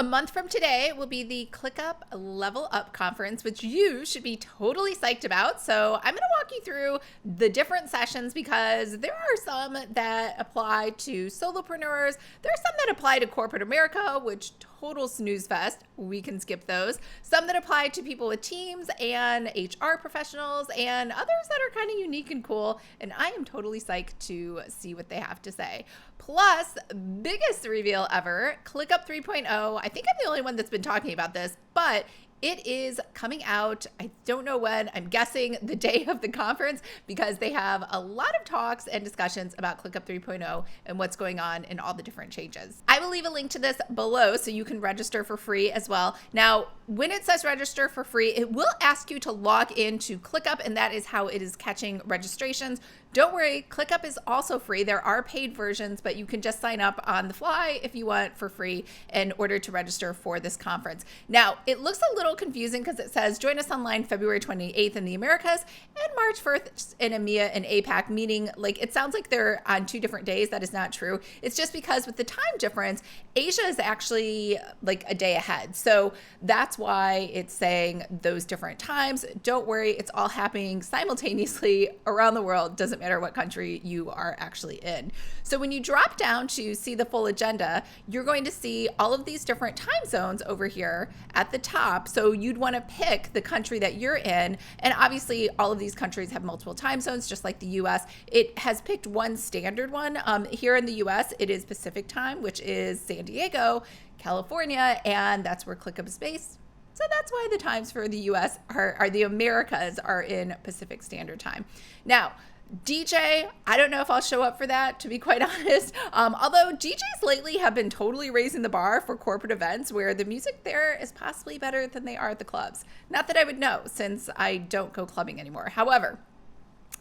A month from today will be the ClickUp Level Up Conference, which you should be totally psyched about. So I'm going to walk you through the different sessions because there are some that apply to solopreneurs. There are some that apply to corporate America, which total snooze fest. We can skip those. Some that apply to people with teams and HR professionals and others that are kind of unique and cool. And I am totally psyched to see what they have to say. Plus, biggest reveal ever, ClickUp 3.0. I think I'm the only one that's been talking about this, but it is coming out. I don't know when. I'm guessing the day of the conference because they have a lot of talks and discussions about ClickUp 3.0 and what's going on and all the different changes. I will leave a link to this below so you can register for free as well. Now, when it says register for free, it will ask you to log into ClickUp, and that is how it is catching registrations. Don't worry, ClickUp is also free. There are paid versions, but you can just sign up on the fly if you want for free in order to register for this conference. Now, it looks a little confusing because it says join us online February 28th in the Americas and March 1st in EMEA and APAC, meaning like it sounds like they're on 2 different days. That is not true. It's just because with the time difference, Asia is actually like a day ahead. So that's why it's saying those different times. Don't worry, it's all happening simultaneously around the world. Doesn't matter what country you are actually in. So when you drop down to see the full agenda, you're going to see all of these different time zones over here at the top. So you'd want to pick the country that you're in. And obviously all of these countries have multiple time zones, just like the US. It has picked one standard one. Here in the US, it is Pacific time, which is San Diego, California, and that's where ClickUp is based. So that's why the times for the US are the Americas are in Pacific Standard Time. Now, DJ, I don't know if I'll show up for that, to be quite honest. Although DJs lately have been totally raising the bar for corporate events where the music there is possibly better than they are at the clubs. Not that I would know since I don't go clubbing anymore. However,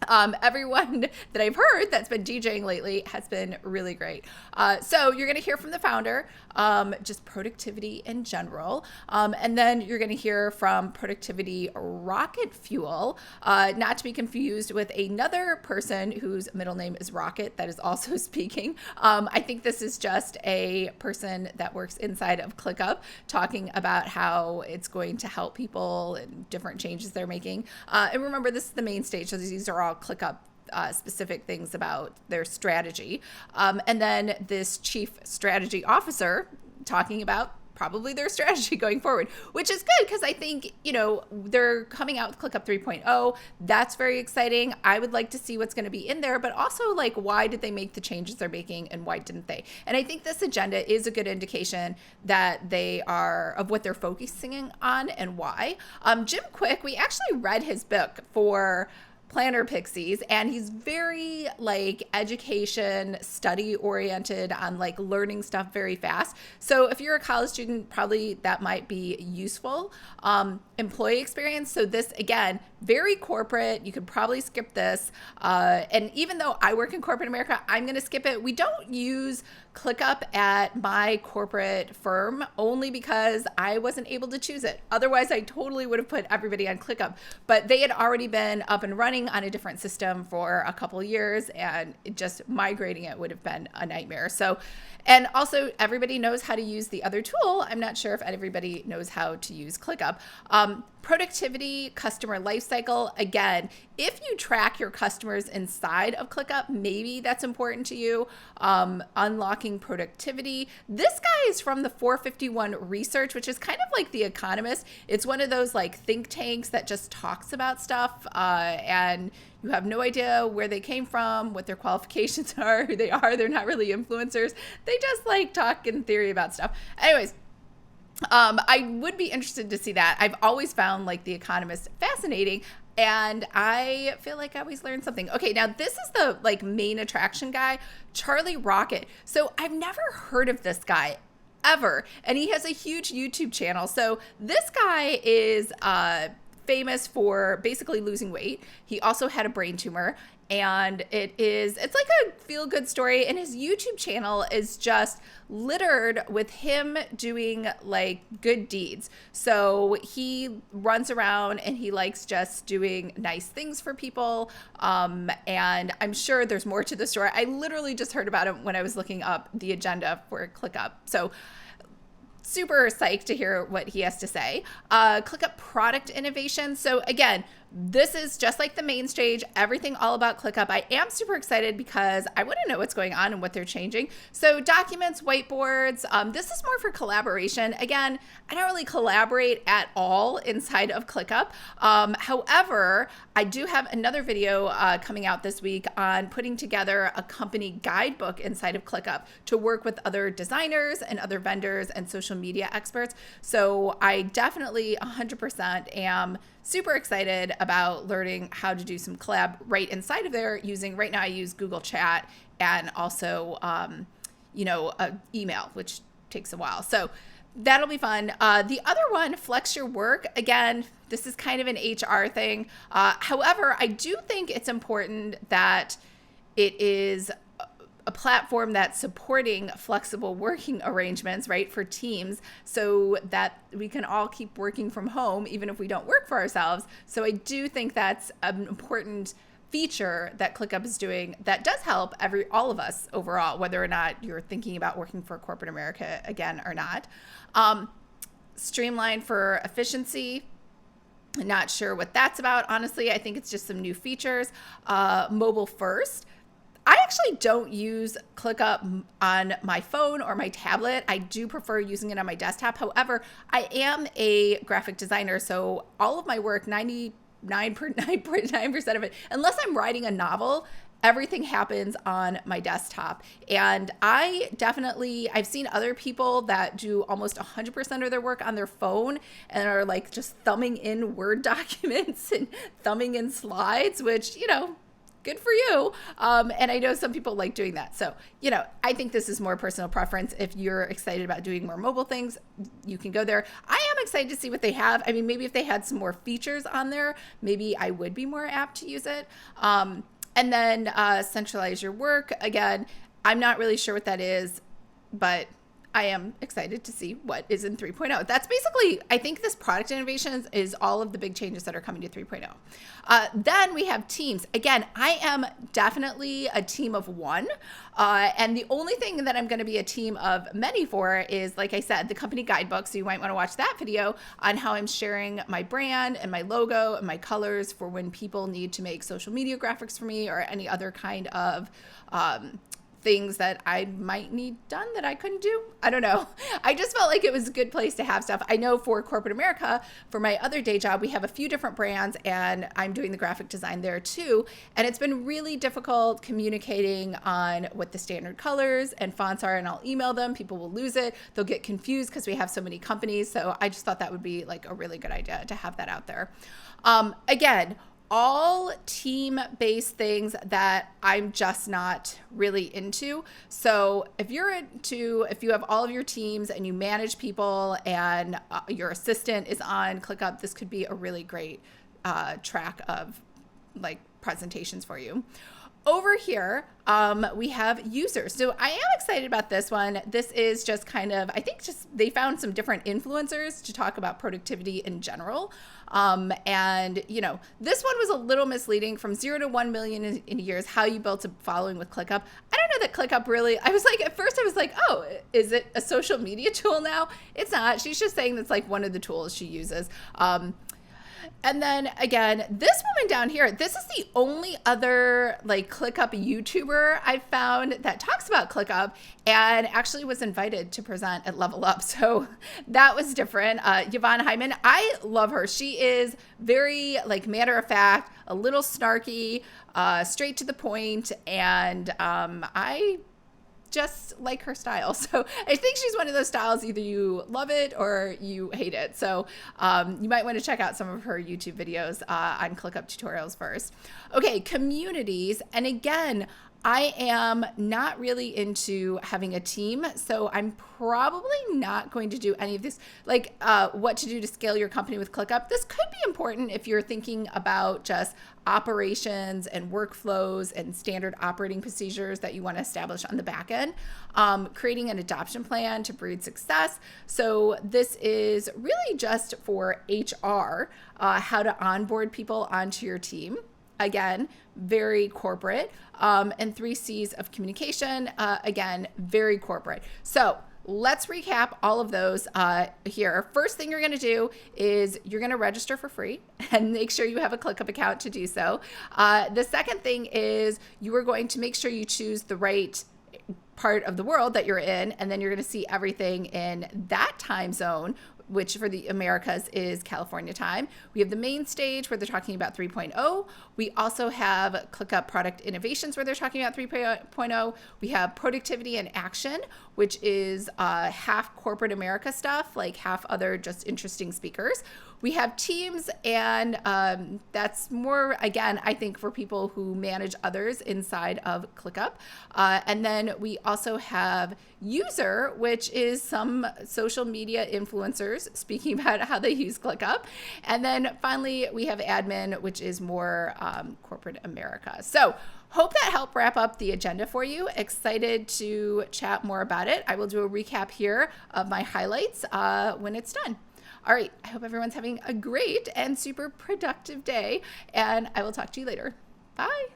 everyone that I've heard that's been DJing lately has been really great. So you're going to hear from the founder, just productivity in general. And then you're going to hear from Productivity Rocket Fuel, not to be confused with another person whose middle name is Rocket that is also speaking. I think this is just a person that works inside of ClickUp talking about how it's going to help people and different changes they're making. And remember, this is the main stage. So these are all ClickUp specific things about their strategy. And then this chief strategy officer talking about probably their strategy going forward, which is good because I think, you know, they're coming out with ClickUp 3.0. That's very exciting. I would like to see what's going to be in there, but also like, why did they make the changes they're making and why didn't they? And I think this agenda is a good indication that they are of what they're focusing on and why. Jim Quick, we actually read his book for Planner Pixies, and he's very like education study oriented on like learning stuff very fast. So if you're a college student, probably that might be useful. Employee experience. So this again, very corporate. You could probably skip this. And even though I work in corporate America, I'm going to skip it. We don't use ClickUp at my corporate firm only because I wasn't able to choose it. Otherwise, I totally would have put everybody on ClickUp, but they had already been up and running on a different system for a couple of years, and just migrating it would have been a nightmare. So, and also everybody knows how to use the other tool. I'm not sure if everybody knows how to use ClickUp. Productivity, customer lifecycle. Again, if you track your customers inside of ClickUp, maybe that's important to you. Unlocking productivity. This guy is from the 451 Research, which is kind of like The Economist. It's one of those like think tanks that just talks about stuff, and you have no idea where they came from, what their qualifications are, who they are. They're not really influencers. They just like talk in theory about stuff. Anyways, I would be interested to see that. I've always found like The Economist fascinating, and I feel like I always learn something. Okay, now this is the like main attraction guy, Charlie Rocket. So I've never heard of this guy ever, and he has a huge YouTube channel. So this guy is famous for basically losing weight. He also had a brain tumor, and it's like a feel-good story, and his YouTube channel is just littered with him doing like good deeds. So he runs around and he likes just doing nice things for people, and I'm sure there's more to the story. I literally just heard about him when I was looking up the agenda for ClickUp. So super psyched to hear what he has to say. ClickUp product innovation. So again, this is just like the main stage, everything all about ClickUp. I am super excited because I want to know what's going on and what they're changing. So documents, whiteboards, this is more for collaboration. Again, I don't really collaborate at all inside of ClickUp. However, I do have another video coming out this week on putting together a company guidebook inside of ClickUp to work with other designers and other vendors and social media experts. So I definitely 100% am super excited about learning how to do some collab right inside of there using, right now I use Google Chat and also, email, which takes a while. So that'll be fun. The other one, Flex Your Work. Again, this is kind of an HR thing. However, I do think it's important that it is a platform that's supporting flexible working arrangements, right, for teams so that we can all keep working from home, even if we don't work for ourselves. So I do think that's an important feature that ClickUp is doing that does help all of us overall, whether or not you're thinking about working for corporate America again or not. Streamline for efficiency. Not sure what that's about. Honestly, I think it's just some new features. Mobile first. I actually don't use ClickUp on my phone or my tablet. I do prefer using it on my desktop. However, I am a graphic designer, so all of my work, 99% of it, unless I'm writing a novel, everything happens on my desktop. And I've seen other people that do almost 100% of their work on their phone and are like just thumbing in Word documents and thumbing in slides, which, good for you. And I know some people like doing that. So, I think this is more personal preference. If you're excited about doing more mobile things, you can go there. I am excited to see what they have. I mean, maybe if they had some more features on there, maybe I would be more apt to use it. And then centralize your work. Again, I'm not really sure what that is, but I am excited to see what is in 3.0. That's basically, I think this product innovation is all of the big changes that are coming to 3.0. Then we have teams. Again, I am definitely a team of one. And the only thing that I'm going to be a team of many for is, like I said, the company guidebook. So you might want to watch that video on how I'm sharing my brand and my logo and my colors for when people need to make social media graphics for me or any other kind of things that I might need done that I couldn't do. I don't know. I just felt like it was a good place to have stuff. I know for corporate America, for my other day job, we have a few different brands and I'm doing the graphic design there too. And it's been really difficult communicating on what the standard colors and fonts are, and I'll email them. People will lose it. They'll get confused because we have so many companies. So I just thought that would be like a really good idea to have that out there. Again, all team-based things that I'm just not really into. So if you have all of your teams and you manage people and your assistant is on ClickUp, this could be a really great track of like presentations for you. Over here, we have users. So I am excited about this one. This is just kind of, I think they found some different influencers to talk about productivity in general. And this one was a little misleading, from 0 to 1 million in years, how you built a following with ClickUp. I don't know that ClickUp really, at first I was like, oh, is it a social media tool now? It's not. She's just saying that's like one of the tools she uses. And then again, this woman down here, this is the only other like ClickUp YouTuber I've found that talks about ClickUp and actually was invited to present at Level Up. So that was different. Yvonne Hyman, I love her. She is very like matter of fact, a little snarky, straight to the point. And I just like her style. So I think she's one of those styles, either you love it or you hate it. So you might want to check out some of her YouTube videos on ClickUp tutorials first. Okay, communities. And again, I am not really into having a team, so I'm probably not going to do any of this, like what to do to scale your company with ClickUp. This could be important if you're thinking about just operations and workflows and standard operating procedures that you want to establish on the back end, creating an adoption plan to breed success. So this is really just for HR, how to onboard people onto your team. Again, very corporate, and 3 C's of communication, again, very corporate. So let's recap all of those here. First thing you're going to do is you're going to register for free and make sure you have a ClickUp account to do so. The second thing is you are going to make sure you choose the right part of the world that you're in, and then you're going to see everything in that time zone, which for the Americas is California time. We have the main stage where they're talking about 3.0. We also have ClickUp product innovations where they're talking about 3.0. We have productivity and action, which is half corporate America stuff, like half other just interesting speakers. We have teams, and that's more, again, I think for people who manage others inside of ClickUp. And then we also have user, which is some social media influencers speaking about how they use ClickUp. And then finally, we have admin, which is more corporate America. So hope that helped wrap up the agenda for you. Excited to chat more about it. I will do a recap here of my highlights when it's done. All right, I hope everyone's having a great and super productive day, and I will talk to you later. Bye.